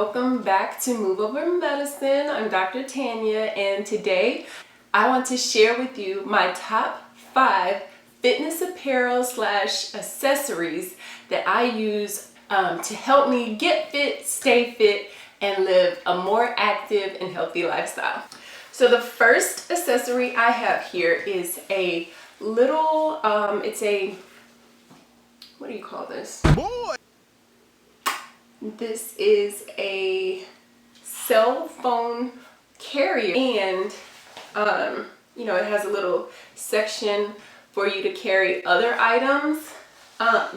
welcome back to Move Over Medicine. I'm Dr. Tania, and today I want to share with you my top 5 fitness apparel / accessories that I use to help me get fit, stay fit, and live a more active and healthy lifestyle. So the first accessory I have here is a little, it's a, what do you call this? Boy! This is a cell phone carrier, and you know, it has a little section for you to carry other items.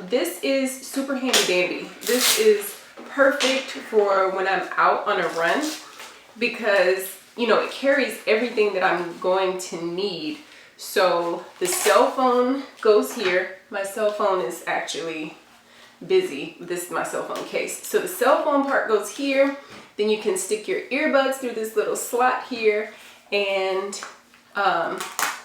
This is super handy dandy. This is perfect for when I'm out on a run because, you know, it carries everything that I'm going to need. So the cell phone goes here. My cell phone is actually busy. This is my cell phone case. So the cell phone part goes here. Then you can stick your earbuds through this little slot here, and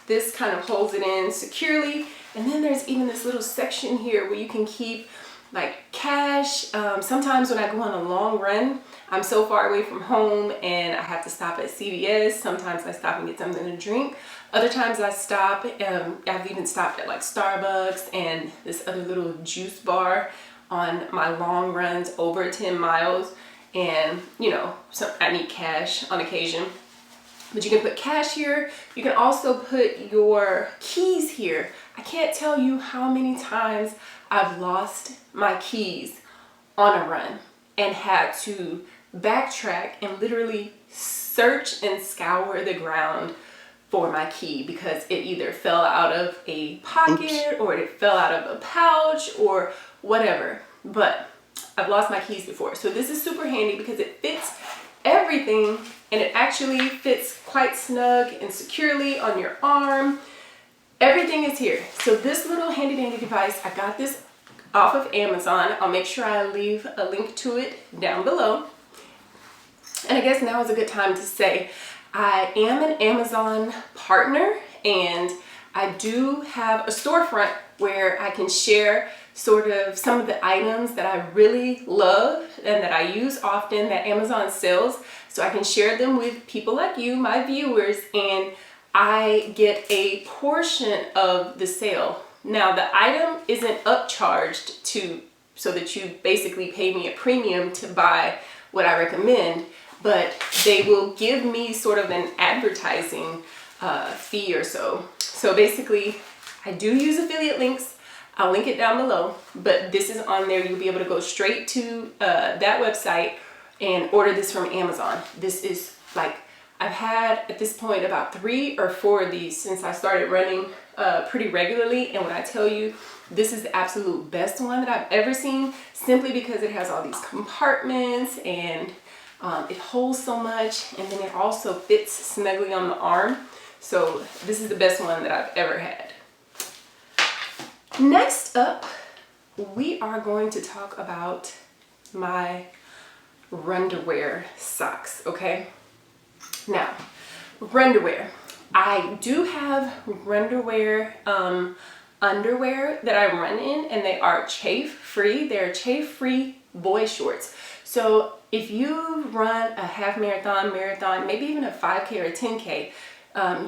this kind of holds it in securely. And then there's even this little section here where you can keep like cash. Sometimes when I go on a long run, I'm so far away from home and I have to stop at CVS. Sometimes I stop and get something to drink. Other times I stop, I've even stopped at like Starbucks and this other little juice bar on my long runs over 10 miles. And you know, so I need cash on occasion. But you can put cash here. You can also put your keys here. I can't tell you how many times I've lost my keys on a run and had to backtrack and literally search and scour the ground for my key because it either fell out of a pocket or it fell out of a pouch or whatever. But I've lost my keys before. So this is super handy because it fits everything, and it actually fits quite snug and securely on your arm. Everything is here. So this little handy dandy device, I got this off of Amazon. I'll make sure I leave a link to it down below. And I guess now is a good time to say I am an Amazon partner, and I do have a storefront where I can share sort of some of the items that I really love and that I use often that Amazon sells, so I can share them with people like you, my viewers, and I get a portion of the sale. Now the item isn't upcharged so that you basically pay me a premium to buy what I recommend, but they will give me sort of an advertising fee or so. So basically, I do use affiliate links. I'll link it down below, but this is on there. You'll be able to go straight to that website and order this from Amazon. This is like, I've had at this point about 3 or 4 of these since I started running pretty regularly. And when I tell you, this is the absolute best one that I've ever seen, simply because it has all these compartments and it holds so much, and then it also fits snugly on the arm. So this is the best one that I've ever had. Next up, we are going to talk about my Runderwear socks, okay? Now, Runderwear. I do have Runderwear underwear that I run in, and they are chafe-free. They're chafe-free boy shorts. So if you run a half marathon, maybe even a 5K or a 10K,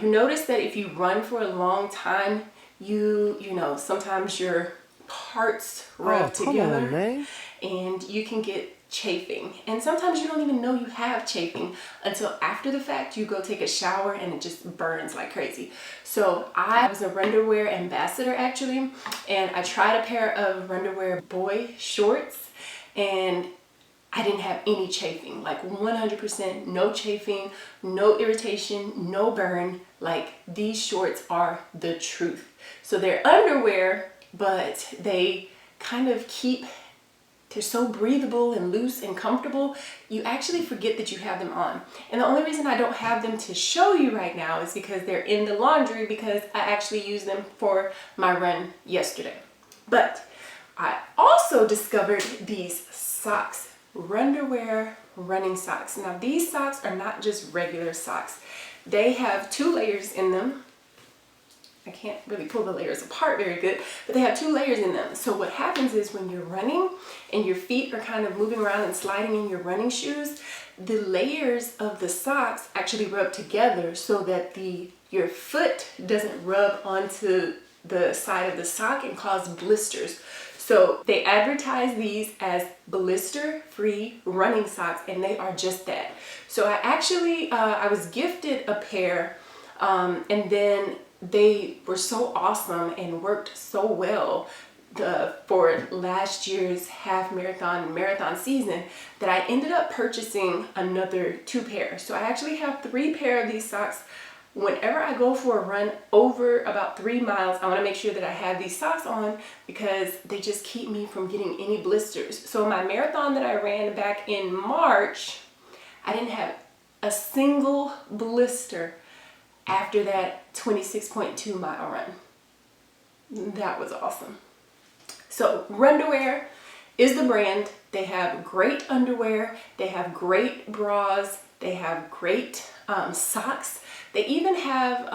you notice that if you run for a long time, you know, sometimes your parts rub together and you can get chafing. And sometimes you don't even know you have chafing until after the fact. You go take a shower and it just burns like crazy. So I was a Runderwear ambassador actually, and I tried a pair of Runderwear Boy shorts, and I didn't have any chafing, like 100% no chafing, no irritation, no burn. Like, these shorts are the truth. So they're underwear, but they kind of they're so breathable and loose and comfortable, you actually forget that you have them on. And the only reason I don't have them to show you right now is because they're in the laundry, because I actually used them for my run yesterday. But I also discovered these socks. Runderwear running socks. Now these socks are not just regular socks. They have 2 layers in them. I can't really pull the layers apart very good, but they have 2 layers in them. So what happens is when you're running and your feet are kind of moving around and sliding in your running shoes, the layers of the socks actually rub together so that your foot doesn't rub onto the side of the sock and cause blisters. So they advertise these as blister-free running socks, and they are just that. So I was gifted a pair, and then they were so awesome and worked so well for last year's half marathon season that I ended up purchasing another 2 pairs. So I actually have 3 pair of these socks. Whenever I go for a run over about 3 miles, I want to make sure that I have these socks on because they just keep me from getting any blisters. So my marathon that I ran back in March, I didn't have a single blister after that 26.2 mile run. That was awesome. So Runderwear is the brand. They have great underwear. They have great bras. They have great socks. They even have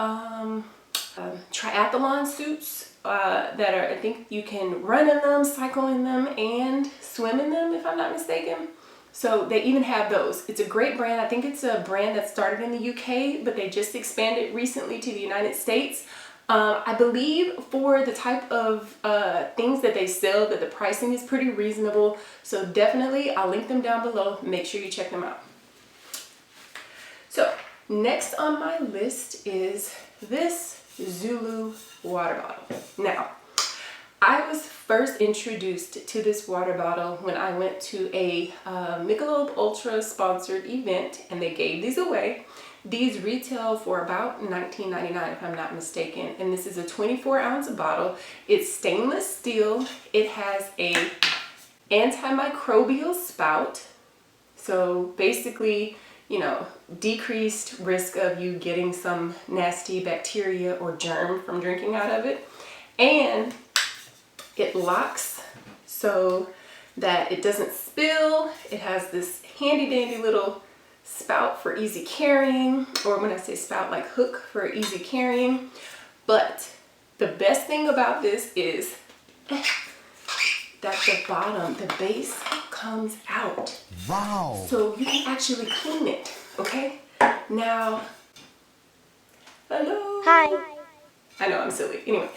triathlon suits that are, I think you can run in them, cycle in them, and swim in them, if I'm not mistaken. So they even have those. It's a great brand. I think it's a brand that started in the UK, but they just expanded recently to the United States. I believe for the type of things that they sell, that the pricing is pretty reasonable. So definitely, I'll link them down below. Make sure you check them out. So next on my list is this Zulu water bottle. Now, I was first introduced to this water bottle when I went to a Michelob Ultra sponsored event, and they gave these away. These retail for about $19.99 if I'm not mistaken, and this is a 24-ounce bottle. It's stainless steel. It has a antimicrobial spout, so basically, you know, decreased risk of you getting some nasty bacteria or germ from drinking out of it. And it locks so that it doesn't spill. It has this handy dandy little spout for easy carrying, or when I say spout, like hook for easy carrying. But the best thing about this is that the bottom, the base comes out. Wow. So you can actually clean it, okay? Now, hello. Hi. I know, I'm silly. Anyway,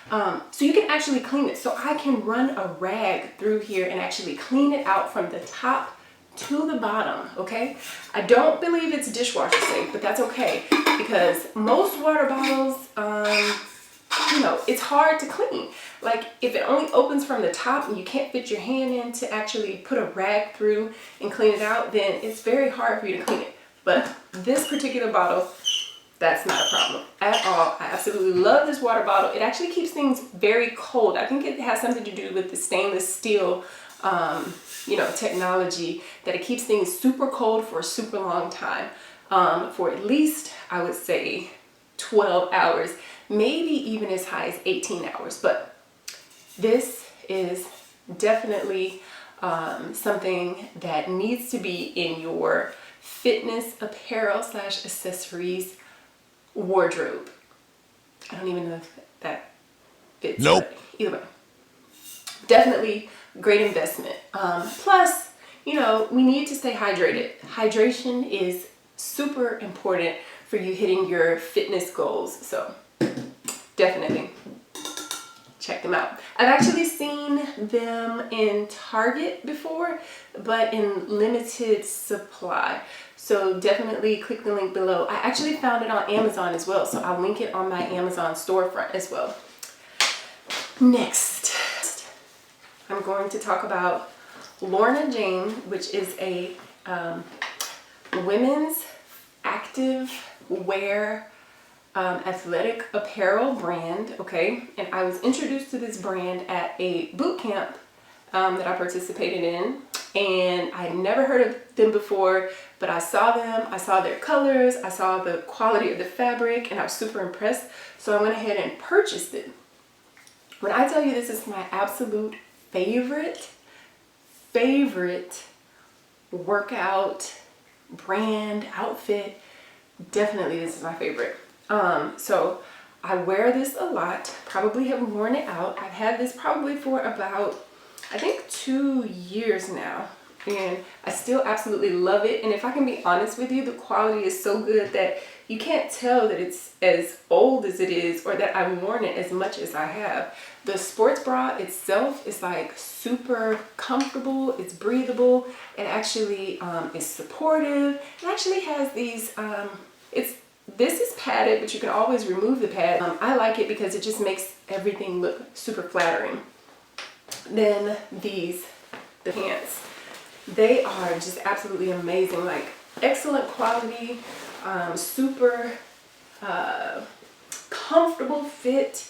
so you can actually clean it. So I can run a rag through here and actually clean it out from the top to the bottom, okay? I don't believe it's dishwasher safe, but that's okay because most water bottles, you know, it's hard to clean. Like if it only opens from the top and you can't fit your hand in to actually put a rag through and clean it out, then it's very hard for you to clean it. But this particular bottle, that's not a problem at all. I absolutely love this water bottle. It actually keeps things very cold. I think it has something to do with the stainless steel, you know, technology, that it keeps things super cold for a super long time, for at least, I would say, 12 hours, maybe even as high as 18 hours. But this is definitely something that needs to be in your fitness apparel / accessories wardrobe. I don't even know if that fits. Nope. Either way, definitely great investment. Plus, you know, we need to stay hydrated. Hydration is super important for you hitting your fitness goals. So definitely check them out. I've actually seen them in Target before, but in limited supply. So definitely click the link below. I actually found it on Amazon as well, so I'll link it on my Amazon storefront as well. Next, I'm going to talk about Lorna Jane, which is a women's active wear athletic apparel brand, okay? And I was introduced to this brand at a boot camp that I participated in, and I had never heard of them before, but I saw them, I saw their colors, I saw the quality of the fabric, and I was super impressed, so I went ahead and purchased it. When I tell you this is my absolute favorite workout brand outfit, definitely this is my favorite. So I wear this a lot, probably have worn it out. I've had this probably for about, I think 2 years now, and I still absolutely love it. And if I can be honest with you, the quality is so good that you can't tell that it's as old as it is or that I've worn it as much as I have. The sports bra itself is like super comfortable, it's breathable, it actually is supportive. It actually has these, this is padded, but you can always remove the pad. I like it because it just makes everything look super flattering. Then the pants, they are just absolutely amazing, like excellent quality, super comfortable fit.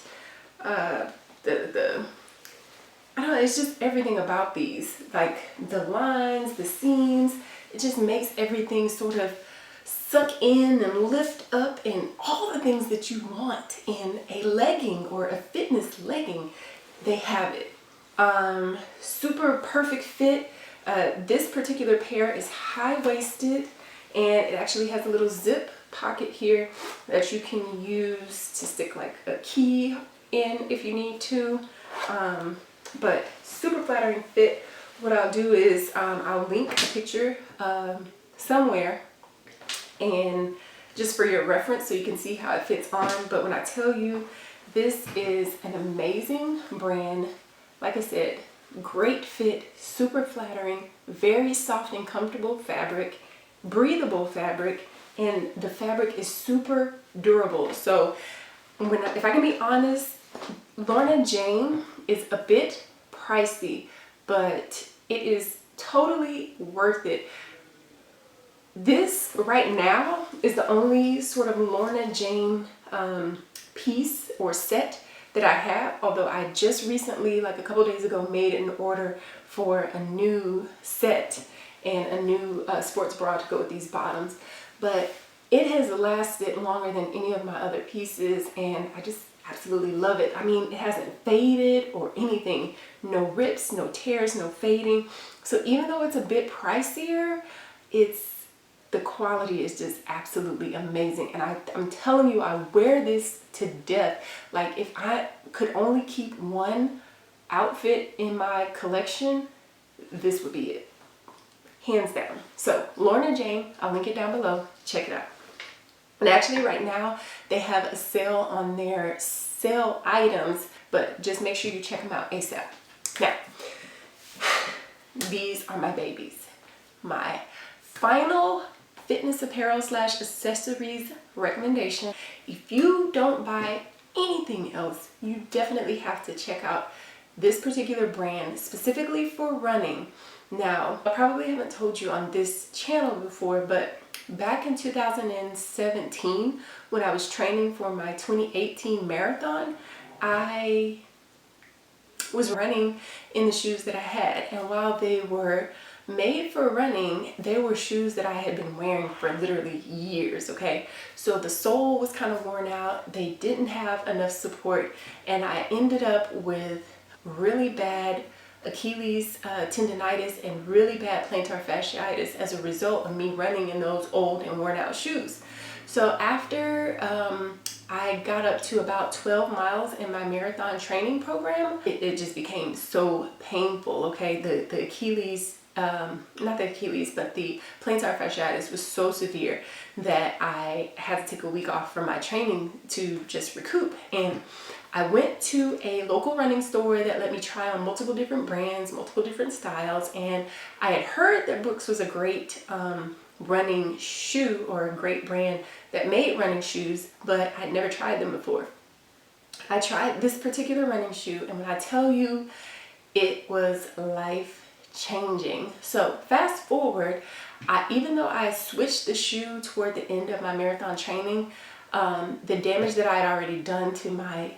I don't know, it's just everything about these, like the lines, the seams, it just makes everything sort of suck in and lift up, and all the things that you want in a legging or a fitness legging, they have it. Super perfect fit. This particular pair is high-waisted, and it actually has a little zip pocket here that you can use to stick like a key in if you need to. But super flattering fit. What I'll do is I'll link a picture somewhere, and just for your reference so you can see how it fits on. But when I tell you, this is an amazing brand. Like I said, great fit, super flattering, very soft and comfortable fabric, breathable fabric, and the fabric is super durable. So if I can be honest, Lorna Jane is a bit pricey, but it is totally worth it. This right now is the only sort of Lorna Jane piece or set that I have, although I just recently, like a couple days ago, made an order for a new set and a new sports bra to go with these bottoms. But it has lasted longer than any of my other pieces, and I just absolutely love it. I mean, it hasn't faded or anything. No rips, no tears, no fading. So even though it's a bit pricier, the quality is just absolutely amazing. And I'm telling you, I wear this to death. Like, if I could only keep one outfit in my collection, this would be it. Hands down. So Lorna Jane, I'll link it down below. Check it out. And actually right now they have a sale on their sale items, but just make sure you check them out ASAP. Now, these are my babies. My final fitness apparel / accessories recommendation. If you don't buy anything else, you definitely have to check out this particular brand specifically for running. Now, I probably haven't told you on this channel before, but back in 2017, when I was training for my 2018 marathon, I was running in the shoes that I had. And while they were made for running, they were shoes that I had been wearing for literally years, okay? So the sole was kind of worn out. They didn't have enough support, and I ended up with really bad Achilles tendonitis and really bad plantar fasciitis as a result of me running in those old and worn out shoes. So after I got up to about 12 miles in my marathon training program, it just became so painful, okay? The Achilles, not the Achilles, but the plantar fasciitis was so severe that I had to take a week off from my training to just recoup. And I went to a local running store that let me try on multiple different brands, multiple different styles, and I had heard that Brooks was a great running shoe, or a great brand that made running shoes, but I'd never tried them before. I tried this particular running shoe, and when I tell you, it was life-changing. So fast forward, even though I switched the shoe toward the end of my marathon training, the damage that I had already done to my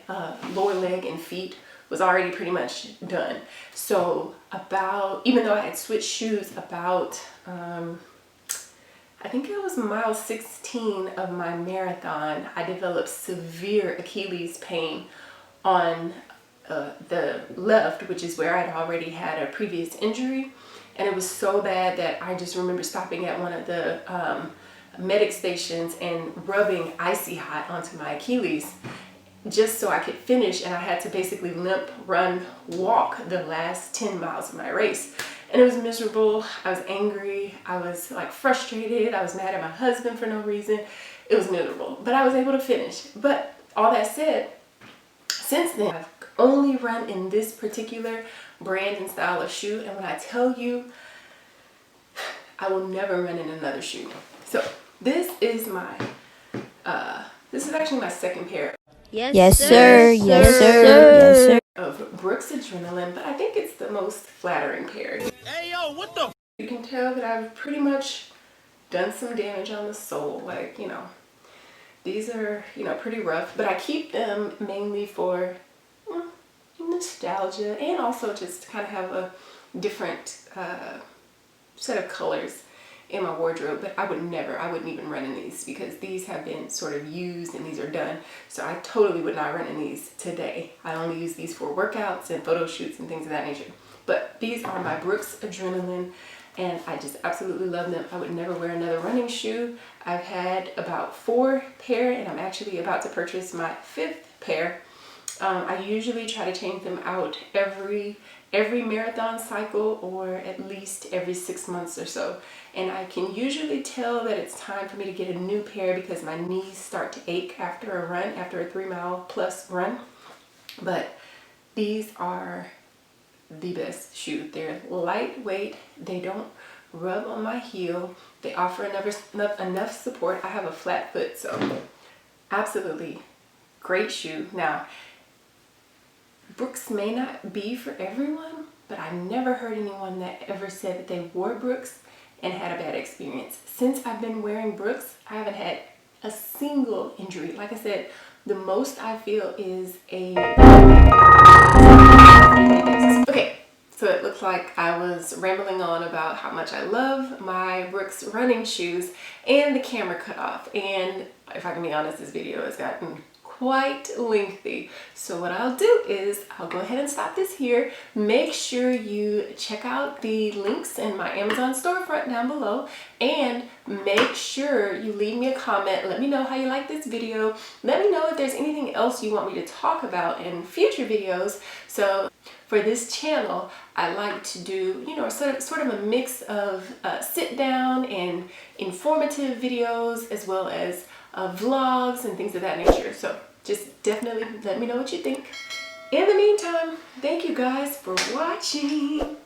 lower leg and feet was already pretty much done. So even though I had switched shoes about, I think it was mile 16 of my marathon, I developed severe Achilles pain on the left, which is where I'd already had a previous injury. And it was so bad that I just remember stopping at one of the medic stations and rubbing icy hot onto my Achilles. just so I could finish, and I had to basically limp, run, walk the last 10 miles of my race. And it was miserable. I was angry. I was like frustrated. I was mad at my husband for no reason. It was miserable, but I was able to finish. But all that said, since then, I've only run in this particular brand and style of shoe. And when I tell you, I will never run in another shoe. So this is my, this is actually my second pair. Yes, sir. Yes, sir. Yes, sir. Of Brooks Adrenaline, but I think it's the most flattering pair. Hey, yo, what the? You can tell that I've pretty much done some damage on the sole. Like, you know, these are, you know, pretty rough, but I keep them mainly for nostalgia and also just to kind of have a different set of colors in my wardrobe. But I wouldn't even run in these because these have been sort of used and these are done. So I totally would not run in these today. I only use these for workouts and photo shoots and things of that nature. But these are my Brooks Adrenaline and I just absolutely love them. I would never wear another running shoe. I've had about 4 pair and I'm actually about to purchase my 5th pair. I usually try to change them out every marathon cycle or at least every 6 months or so. And I can usually tell that it's time for me to get a new pair because my knees start to ache after a run, after a 3-mile plus run. But these are the best shoe. They're lightweight. They don't rub on my heel. They offer enough support. I have a flat foot, so absolutely great shoe. Now, Brooks may not be for everyone, but I never heard anyone that ever said that they wore Brooks and had a bad experience. Since I've been wearing Brooks, I haven't had a single injury. Like I said, the most I feel is a... Okay, so it looks like I was rambling on about how much I love my Brooks running shoes and the camera cut off. And if I can be honest, this video has gotten quite lengthy. So what I'll do is I'll go ahead and stop this here. Make sure you check out the links in my Amazon storefront down below and make sure you leave me a comment. Let me know how you like this video. Let me know if there's anything else you want me to talk about in future videos. So for this channel, I like to do, you know, sort of a mix of sit down and informative videos as well as vlogs and things of that nature. So just definitely let me know what you think. In the meantime, thank you guys for watching.